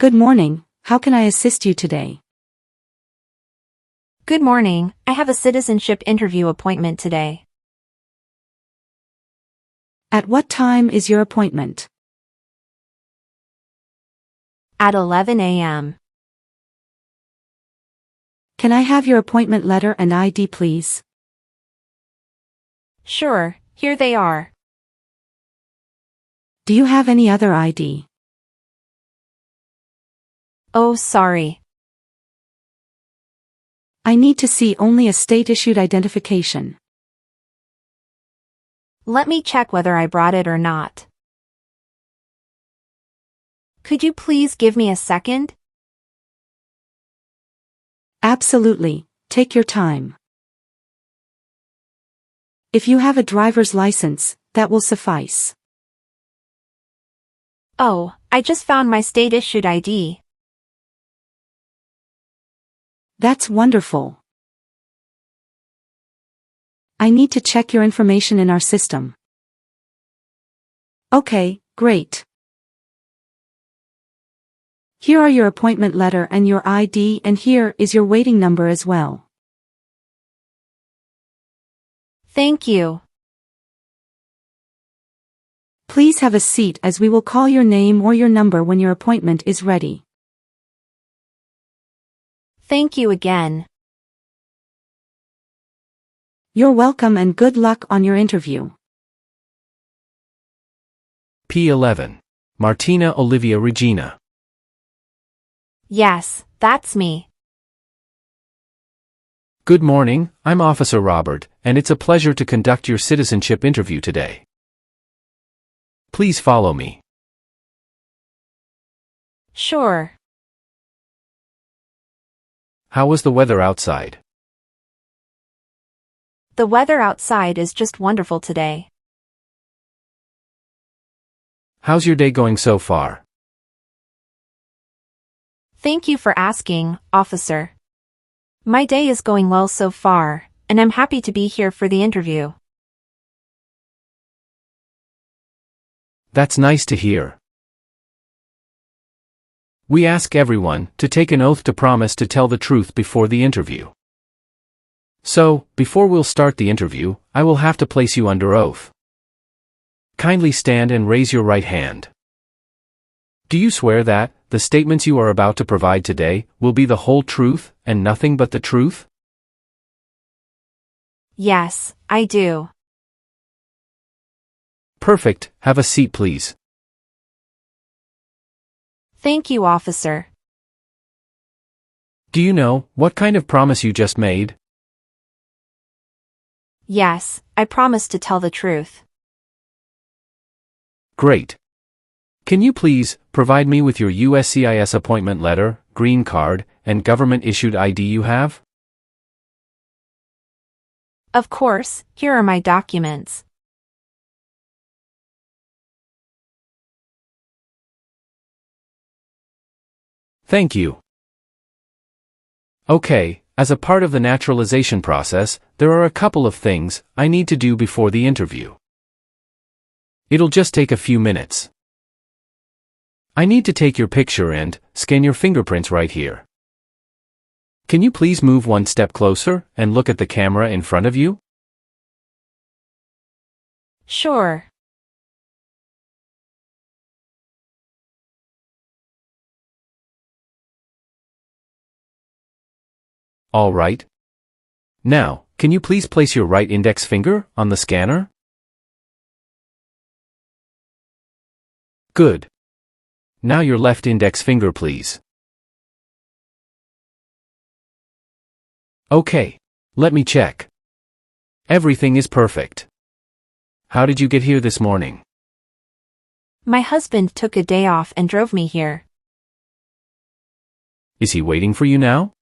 Good morning, how can I assist you today? Good morning, I have a citizenship interview appointment today. At what time is your appointment? At 11 a.m. Can I have your appointment letter and ID, please? Sure, here they are. Do you have any other ID? Oh, sorry. I need to see only a state-issued identification. Let me check whether I brought it or not. Could you please give me a second? Absolutely, take your time. If you have a driver's license, that will suffice. Oh, I just found my state-issued ID. That's wonderful. I need to check your information in our system. Okay, great. Here are your appointment letter and your ID, and here is your waiting number as well. Thank you. Please have a seat as we will call your name or your number when your appointment is ready. Thank you again. You're welcome and good luck on your interview. P11. Martina Olivia Regina. Yes, that's me. Good morning, I'm Officer Robert, and it's a pleasure to conduct your citizenship interview today. Please follow me. Sure. How was the weather outside? The weather outside is just wonderful today. How's your day going so far? Thank you for asking, officer. My day is going well so far, and I'm happy to be here for the interview. That's nice to hear. We ask everyone to take an oath to promise to tell the truth before the interview. So, before we'll start the interview, I will have to place you under oath. Kindly stand and raise your right hand. Do you swear that the statements you are about to provide today will be the whole truth and nothing but the truth? Yes, I do. Perfect, have a seat please. Thank you, officer. Do you know what kind of promise you just made? Yes, I promise to tell the truth. Great. Can you please provide me with your USCIS appointment letter, green card, and government-issued ID you have? Of course, here are my documents. Thank you. Okay, as a part of the naturalization process, there are a couple of things I need to do before the interview. It'll just take a few minutes. I need to take your picture and scan your fingerprints right here. Can you please move one step closer and look at the camera in front of you? Sure. All right. Now, can you please place your right index finger on the scanner? Good. Now your left index finger, please. Okay, let me check. Everything is perfect. How did you get here this morning? My husband took a day off and drove me here. Is he waiting for you now?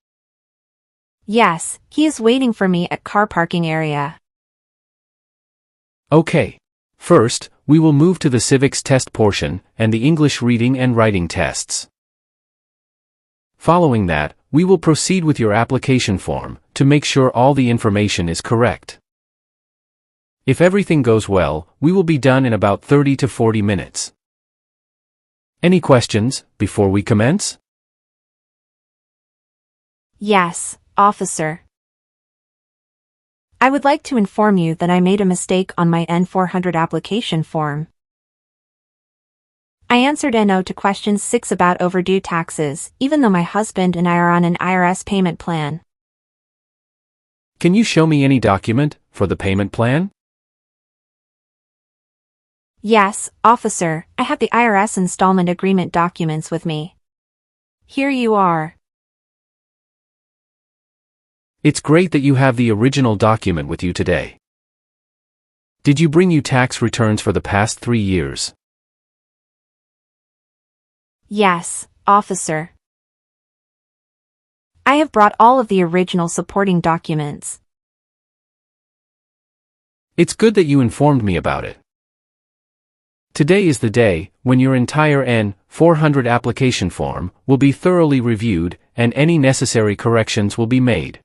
Yes, he is waiting for me at car parking area. Okay. First, we will move to the civics test portion and the English reading and writing tests. Following that, we will proceed with your application form to make sure all the information is correct. If everything goes well, we will be done in about 30 to 40 minutes. Any questions before we commence? Yes, officer. I would like to inform you that I made a mistake on my N-400 application form. I answered no to question 6 about overdue taxes, even though my husband and I are on an IRS payment plan. Can you show me any document for the payment plan? Yes, officer, I have the IRS installment agreement documents with me. Here you are. It's great that you have the original document with you today. Did you bring you tax returns for the past 3 years? Yes, officer. I have brought all of the original supporting documents. It's good that you informed me about it. Today is the day when your entire N-400 application form will be thoroughly reviewed and any necessary corrections will be made.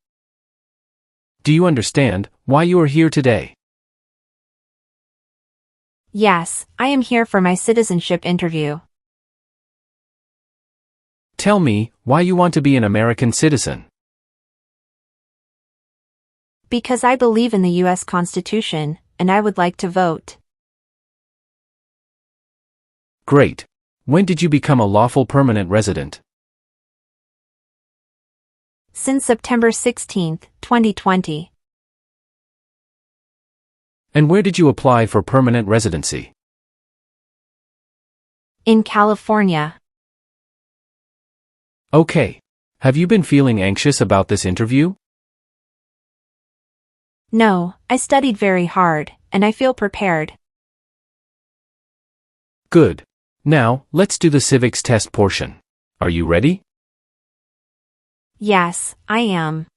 Do you understand why you are here today? Yes, I am here for my citizenship interview. Tell me why you want to be an American citizen. Because I believe in the U.S. Constitution, and I would like to vote. Great. When did you become a lawful permanent resident? Since September 16, 2020. And where did you apply for permanent residency? In California. Okay. Have you been feeling anxious about this interview? No, I studied very hard, and I feel prepared. Good. Now, let's do the civics test portion. Are you ready? Yes, I am.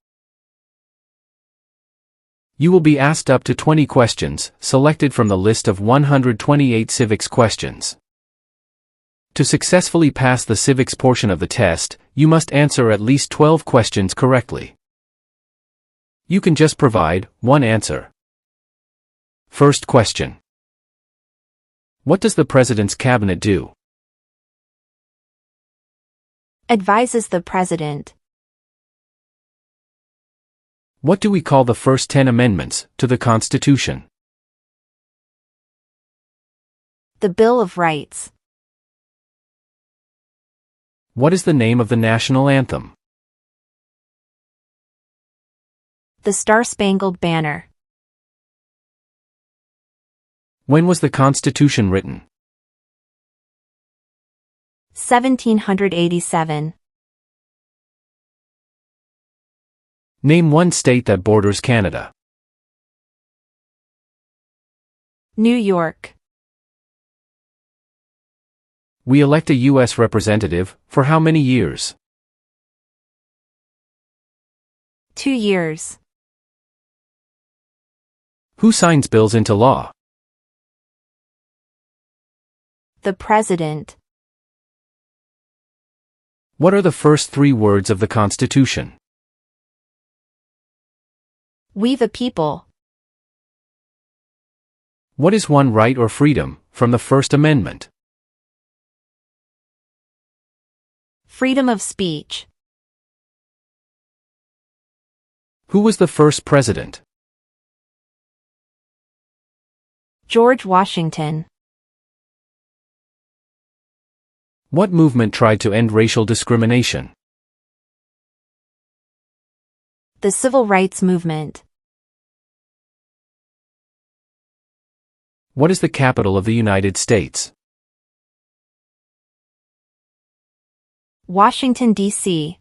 You will be asked up to 20 questions, selected from the list of 128 civics questions. To successfully pass the civics portion of the test, you must answer at least 12 questions correctly. You can just provide one answer. First question. What does the President's Cabinet do? Advises the President. What do we call the first 10 amendments to the Constitution? The Bill of Rights. What is the name of the national anthem? The Star-Spangled Banner. When was the Constitution written? 1787. Name one state that borders Canada. New York. We elect a U.S. representative for how many years? 2 years. Who signs bills into law? The President. What are the first 3 words of the Constitution? We the people. What is one right or freedom from the First Amendment? Freedom of speech. Who was the first president? George Washington. What movement tried to end racial discrimination? The Civil Rights Movement. What is the capital of the United States? Washington, D.C.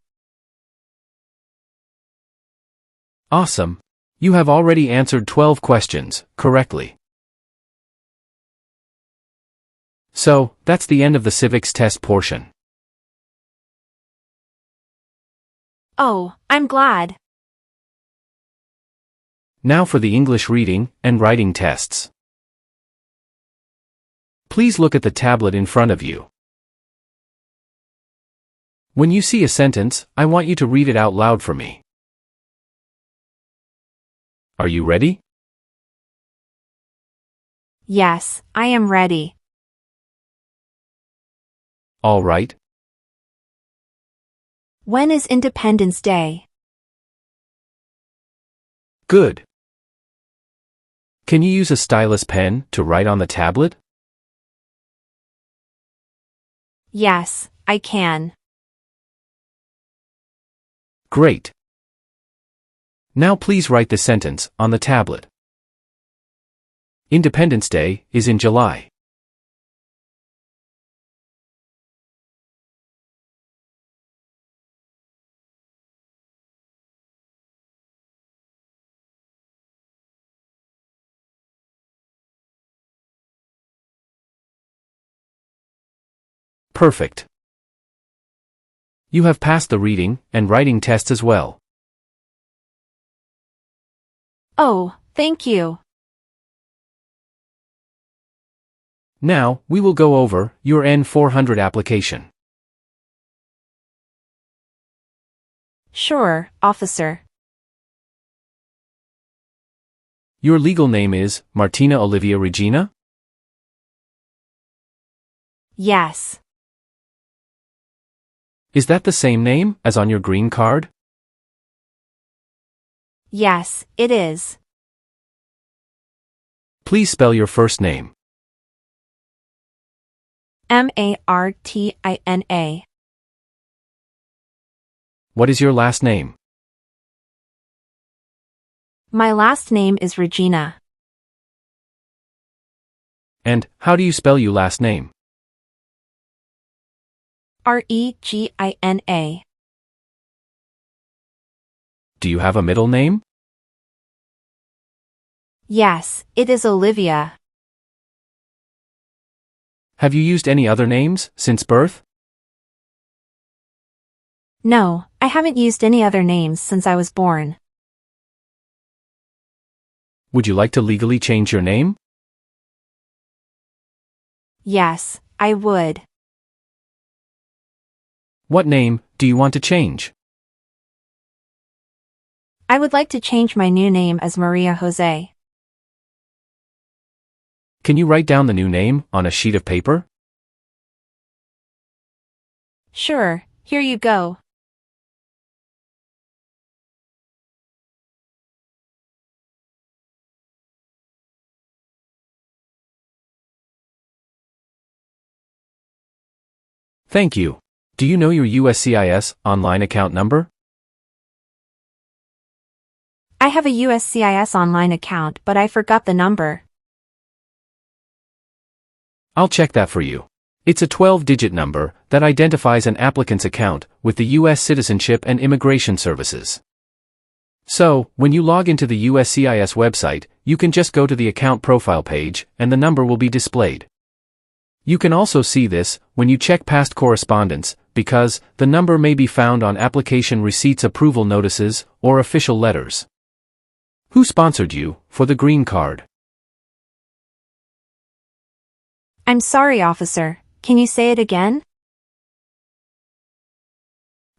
Awesome. You have already answered 12 questions correctly. So, that's the end of the civics test portion. Oh, I'm glad. Now for the English reading and writing tests. Please look at the tablet in front of you. When you see a sentence, I want you to read it out loud for me. Are you ready? Yes, I am ready. All right. When is Independence Day? Good. Can you use a stylus pen to write on the tablet? Yes, I can. Great. Now please write the sentence on the tablet. Independence Day is in July. Perfect. You have passed the reading and writing test as well. Oh, thank you. Now, we will go over your N-400 application. Sure, officer. Your legal name is Martina Olivia Regina? Yes. Is that the same name as on your green card? Yes, it is. Please spell your first name. Martina. What is your last name? My last name is Regina. And how do you spell your last name? Regina. Do you have a middle name? Yes, it is Olivia. Have you used any other names since birth? No, I haven't used any other names since I was born. Would you like to legally change your name? Yes, I would. What name do you want to change? I would like to change my new name as Maria Jose. Can you write down the new name on a sheet of paper? Sure, here you go. Thank you. Do you know your USCIS online account number? I have a USCIS online account, but I forgot the number. I'll check that for you. It's a 12-digit number that identifies an applicant's account with the U.S. Citizenship and Immigration Services. So, when you log into the USCIS website, you can just go to the account profile page and the number will be displayed. You can also see this when you check past correspondence, because the number may be found on application receipts, approval notices, or official letters. Who sponsored you for the green card? I'm sorry, officer. Can you say it again?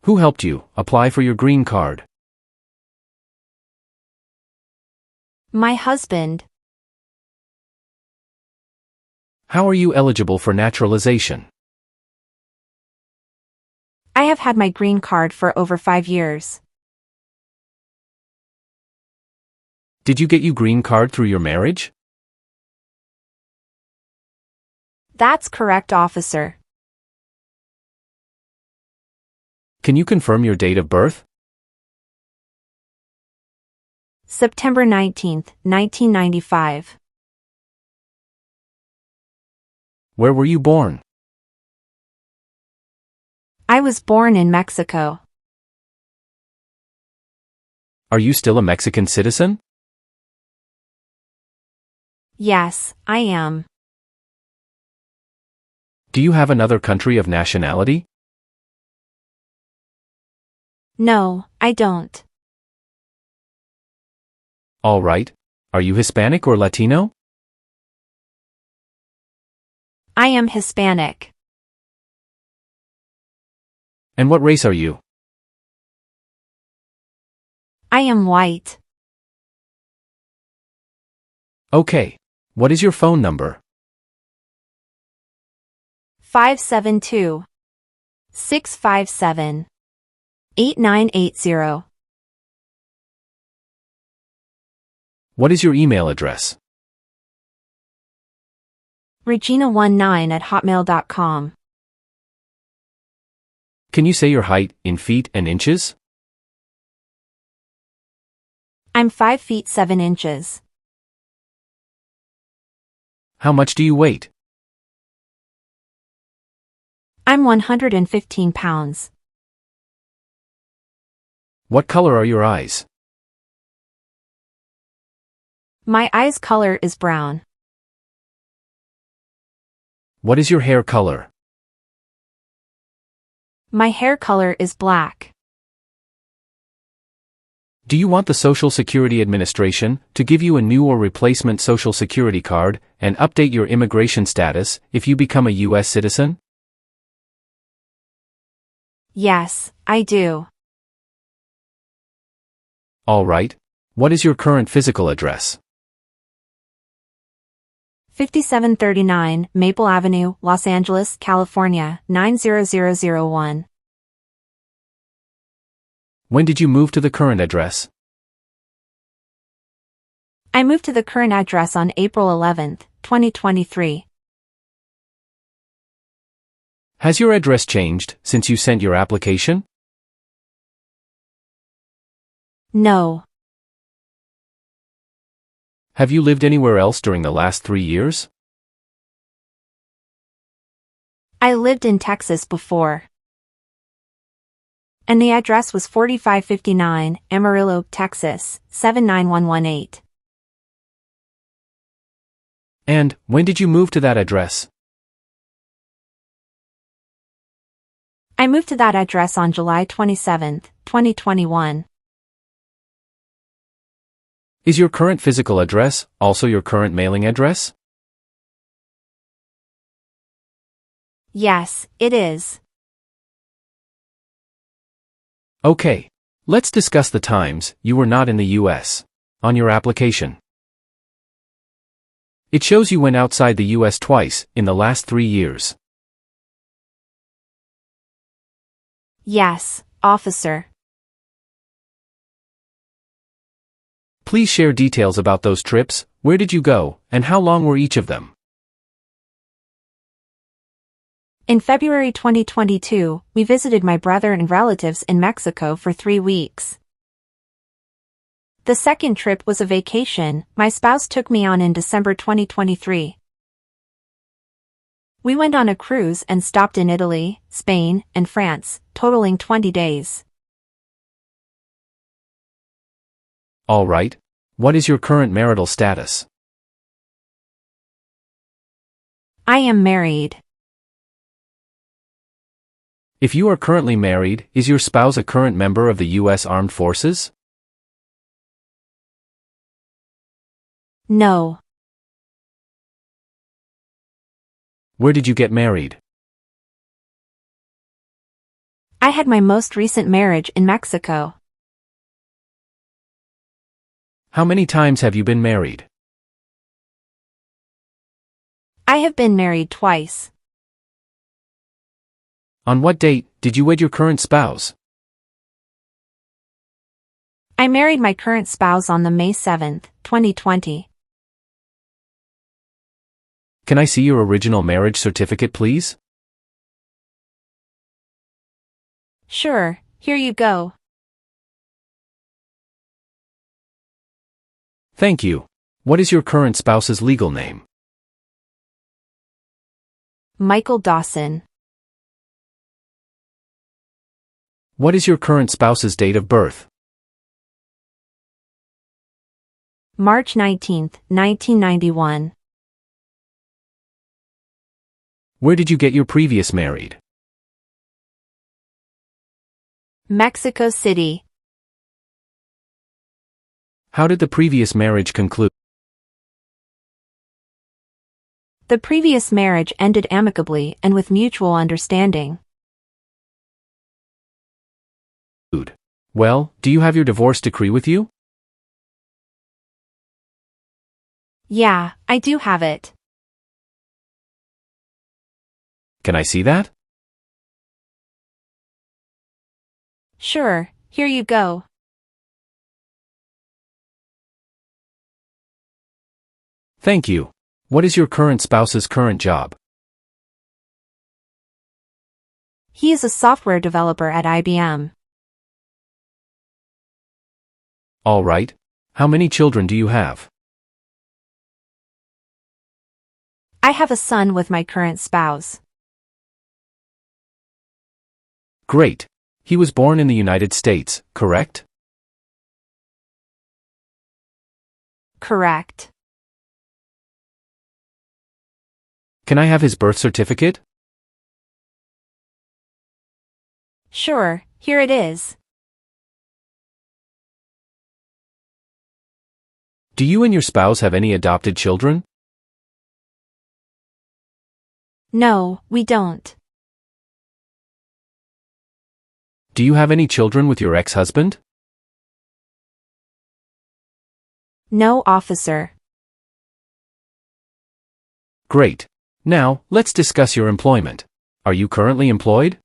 Who helped you apply for your green card? My husband. How are you eligible for naturalization? I have had my green card for over 5 years. Did you get your green card through your marriage? That's correct, officer. Can you confirm your date of birth? September 19th, 1995. Where were you born? I was born in Mexico. Are you still a Mexican citizen? Yes, I am. Do you have another country of nationality? No, I don't. All right. Are you Hispanic or Latino? I am Hispanic. And what race are you? I am white. Okay. What is your phone number? 572 657-8980. What is your email address? Regina19@hotmail.com. Can you say your height in feet and inches? I'm 5 feet 7 inches. How much do you weigh? I'm 115 pounds. What color are your eyes? My eye's color is brown. What is your hair color? My hair color is black. Do you want the Social Security Administration to give you a new or replacement Social Security card and update your immigration status if you become a U.S. citizen? Yes, I do. All right. What is your current physical address? 5739 Maple Avenue, Los Angeles, California, 90001. When did you move to the current address? I moved to the current address on April 11, 2023. Has your address changed since you sent your application? No. Have you lived anywhere else during the last 3 years? I lived in Texas before. And the address was 4559 Amarillo, Texas, 79118. And when did you move to that address? I moved to that address on July 27, 2021. Is your current physical address also your current mailing address? Yes, it is. Okay. Let's discuss the times you were not in the U.S. on your application. It shows you went outside the U.S. twice in the last 3 years. Yes, officer. Please share details about those trips. Where did you go, and how long were each of them? In February 2022, we visited my brother and relatives in Mexico for 3 weeks. The second trip was a vacation my spouse took me on in December 2023. We went on a cruise and stopped in Italy, Spain, and France, totaling 20 days. All right. What is your current marital status? I am married. If you are currently married, is your spouse a current member of the U.S. Armed Forces? No. Where did you get married? I had my most recent marriage in Mexico. How many times have you been married? I have been married twice. On what date did you wed your current spouse? I married my current spouse on the May 7, 2020. Can I see your original marriage certificate, please? Sure, here you go. Thank you. What is your current spouse's legal name? Michael Dawson. What is your current spouse's date of birth? March 19, 1991. Where did you get your previous married? Mexico City. How did the previous marriage conclude? The previous marriage ended amicably and with mutual understanding. Well, do you have your divorce decree with you? Yeah, I do have it. Can I see that? Sure, here you go. Thank you. What is your current spouse's current job? He is a software developer at IBM. All right. How many children do you have? I have a son with my current spouse. Great. He was born in the United States, correct? Correct. Can I have his birth certificate? Sure, here it is. Do you and your spouse have any adopted children? No, we don't. Do you have any children with your ex-husband? No, officer. Great. Now, let's discuss your employment. Are you currently employed?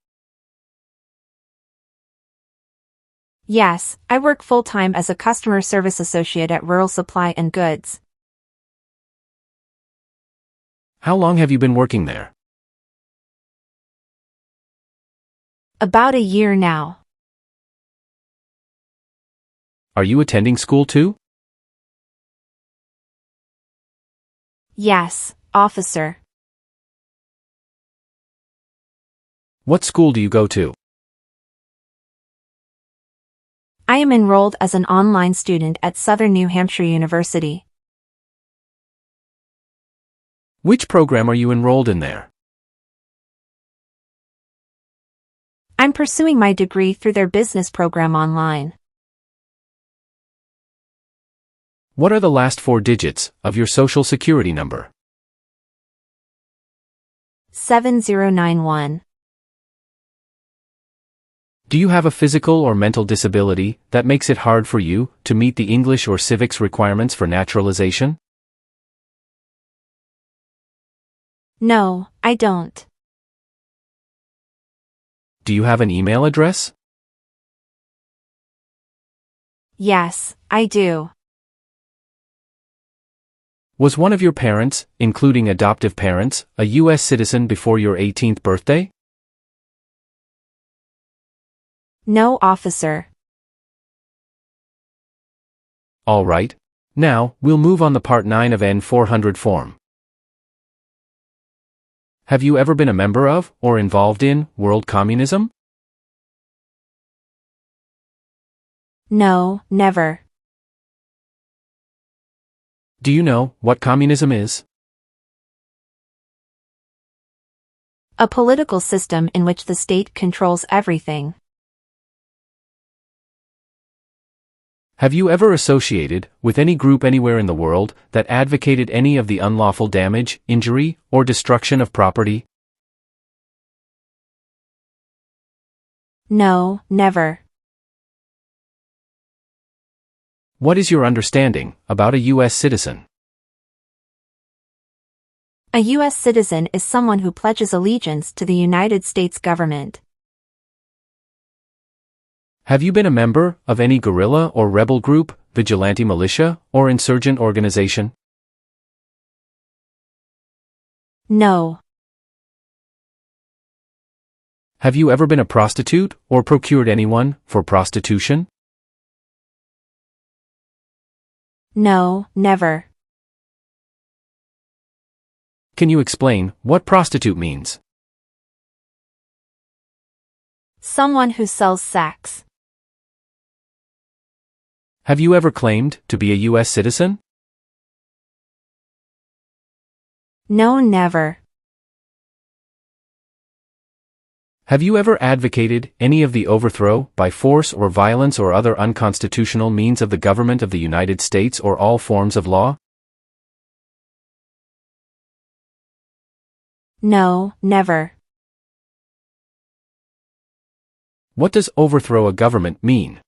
Yes, I work full-time as a customer service associate at Rural Supply and Goods. How long have you been working there? About a year now. Are you attending school too? Yes, officer. What school do you go to? I am enrolled as an online student at Southern New Hampshire University. Which program are you enrolled in there? I'm pursuing my degree through their business program online. What are the last 4 digits of your social security number? 7091. Do you have a physical or mental disability that makes it hard for you to meet the English or civics requirements for naturalization? No, I don't. Do you have an email address? Yes, I do. Was one of your parents, including adoptive parents, a U.S. citizen before your 18th birthday? No, officer. All right. Now, we'll move on to Part 9 of N-400 form. Have you ever been a member of, or involved in, world communism? No, never. Do you know what communism is? A political system in which the state controls everything. Have you ever associated with any group anywhere in the world that advocated any of the unlawful damage, injury, or destruction of property? No, never. What is your understanding about a U.S. citizen? A U.S. citizen is someone who pledges allegiance to the United States government. Have you been a member of any guerrilla or rebel group, vigilante militia, or insurgent organization? No. Have you ever been a prostitute or procured anyone for prostitution? No, never. Can you explain what prostitute means? Someone who sells sex. Have you ever claimed to be a U.S. citizen? No, never. Have you ever advocated any of the overthrow, by force or violence or other unconstitutional means of the government of the United States or all forms of law? No, never. What does overthrow a government mean?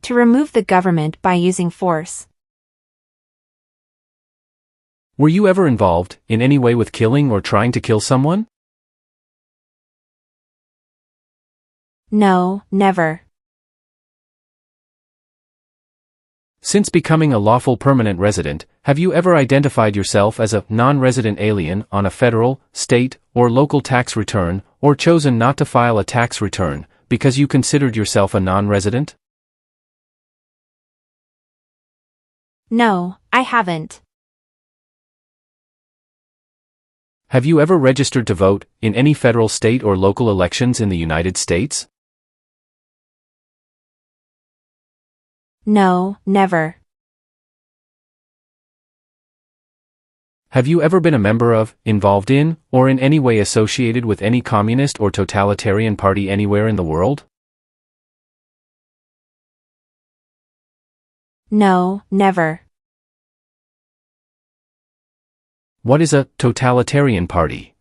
To remove the government by using force. Were you ever involved in any way with killing or trying to kill someone? No, never. Since becoming a lawful permanent resident, have you ever identified yourself as a non-resident alien on a federal, state, or local tax return, or chosen not to file a tax return because you considered yourself a non-resident? No, I haven't. Have you ever registered to vote in any federal, state, or local elections in the United States? No, never. Have you ever been a member of, involved in, or in any way associated with any communist or totalitarian party anywhere in the world? No, never. What is a totalitarian party?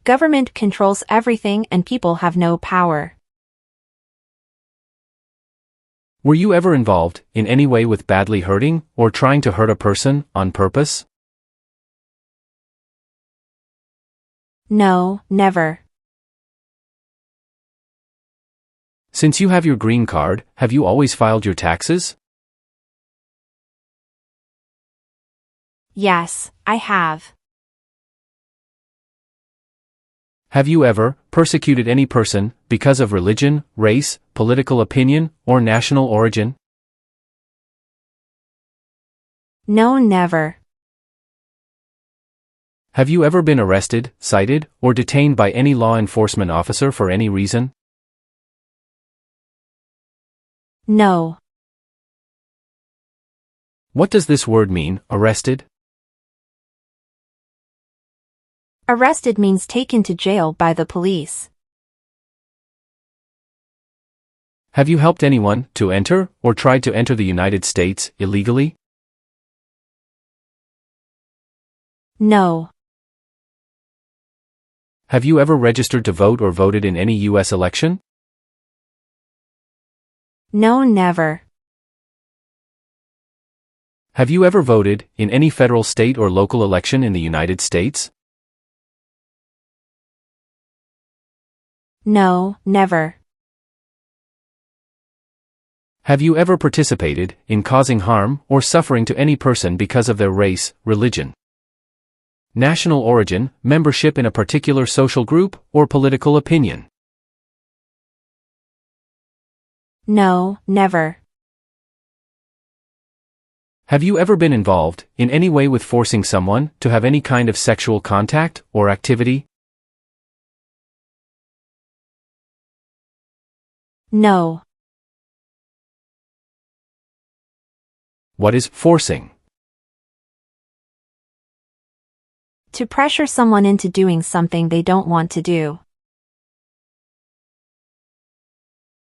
Government controls everything and people have no power. Were you ever involved, in any way, with badly hurting, or trying to hurt a person, on purpose? No, never. Since you have your green card, have you always filed your taxes? Yes, I have. Have you ever persecuted any person because of religion, race, political opinion, or national origin? No, never. Have you ever been arrested, cited, or detained by any law enforcement officer for any reason? No. What does this word mean, arrested? Arrested means taken to jail by the police. Have you helped anyone to enter, or tried to enter the United States, illegally? No. Have you ever registered to vote or voted in any U.S. election? No, never. Have you ever voted in any federal, state, or local election in the United States? No, never. Have you ever participated in causing harm or suffering to any person because of their race, religion, national origin, membership in a particular social group, or political opinion? No, never. Have you ever been involved in any way with forcing someone to have any kind of sexual contact or activity? No. What is forcing? To pressure someone into doing something they don't want to do.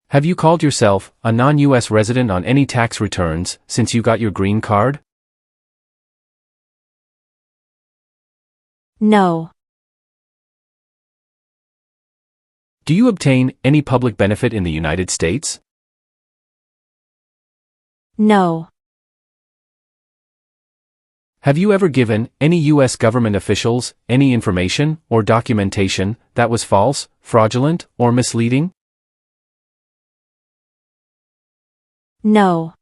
Have you called yourself a non-U.S. resident on any tax returns since you got your green card? No. Do you obtain any public benefit in the United States? No. Have you ever given any U.S. government officials any information or documentation that was false, fraudulent, or misleading? No.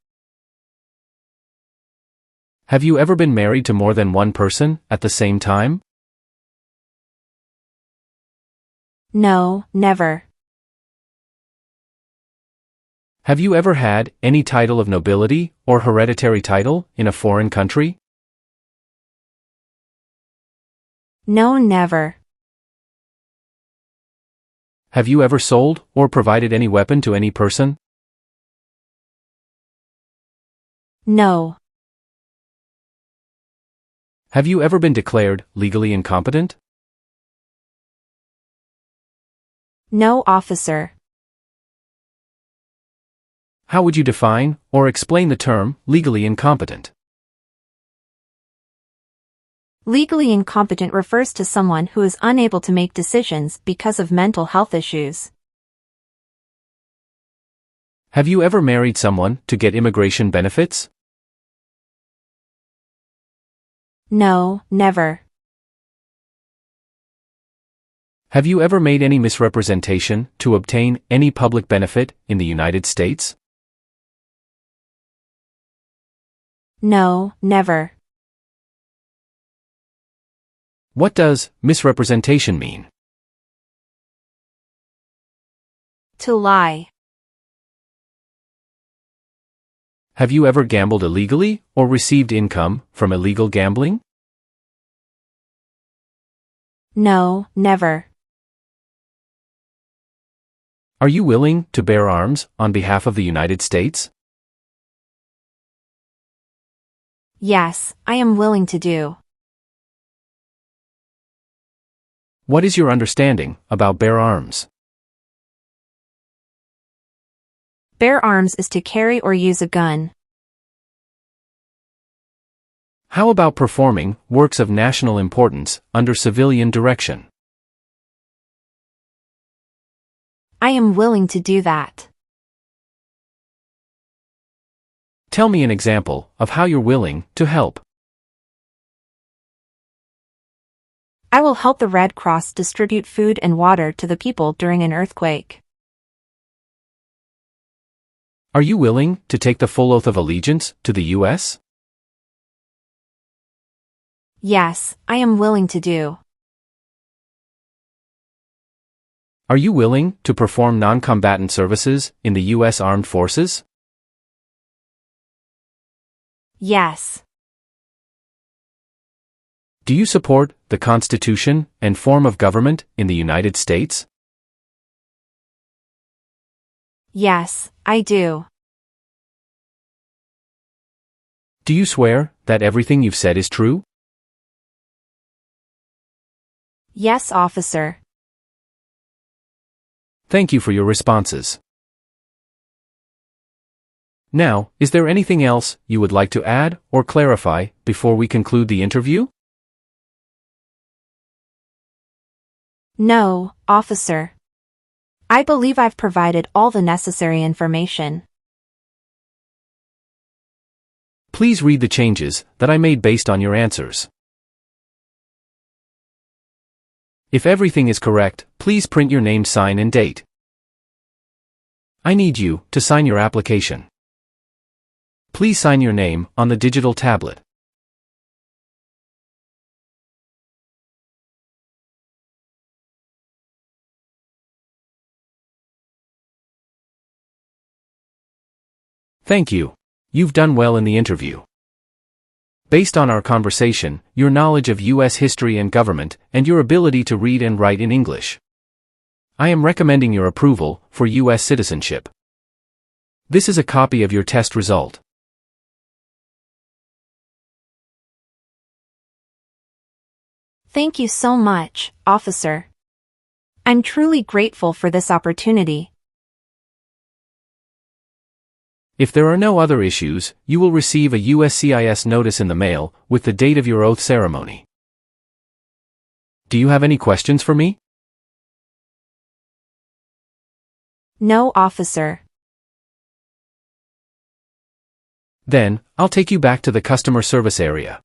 Have you ever been married to more than one person at the same time? No, never. Have you ever had any title of nobility or hereditary title in a foreign country? No, never. Have you ever sold or provided any weapon to any person? No. Have you ever been declared legally incompetent? No, officer. How would you define or explain the term legally incompetent? Legally incompetent refers to someone who is unable to make decisions because of mental health issues. Have you ever married someone to get immigration benefits? No, never. Have you ever made any misrepresentation to obtain any public benefit in the United States? No, never. What does misrepresentation mean? To lie. Have you ever gambled illegally or received income from illegal gambling? No, never. Are you willing to bear arms on behalf of the United States? Yes, I am willing to do. What is your understanding about bear arms? Bear arms is to carry or use a gun. How about performing works of national importance under civilian direction? I am willing to do that. Tell me an example of how you're willing to help. I will help the Red Cross distribute food and water to the people during an earthquake. Are you willing to take the full oath of allegiance to the U.S.? Yes, I am willing to do. Are you willing to perform non-combatant services in the U.S. Armed Forces? Yes. Do you support the Constitution and form of government in the United States? Yes, I do. Do you swear that everything you've said is true? Yes, officer. Thank you for your responses. Now, is there anything else you would like to add or clarify before we conclude the interview? No, officer. I believe I've provided all the necessary information. Please read the changes that I made based on your answers. If everything is correct, please print your name, sign, and date. I need you to sign your application. Please sign your name on the digital tablet. Thank you. You've done well in the interview. Based on our conversation, your knowledge of U.S. history and government, and your ability to read and write in English, I am recommending your approval for U.S. citizenship. This is a copy of your test result. Thank you so much, officer. I'm truly grateful for this opportunity. If there are no other issues, you will receive a USCIS notice in the mail with the date of your oath ceremony. Do you have any questions for me? No, officer. Then, I'll take you back to the customer service area.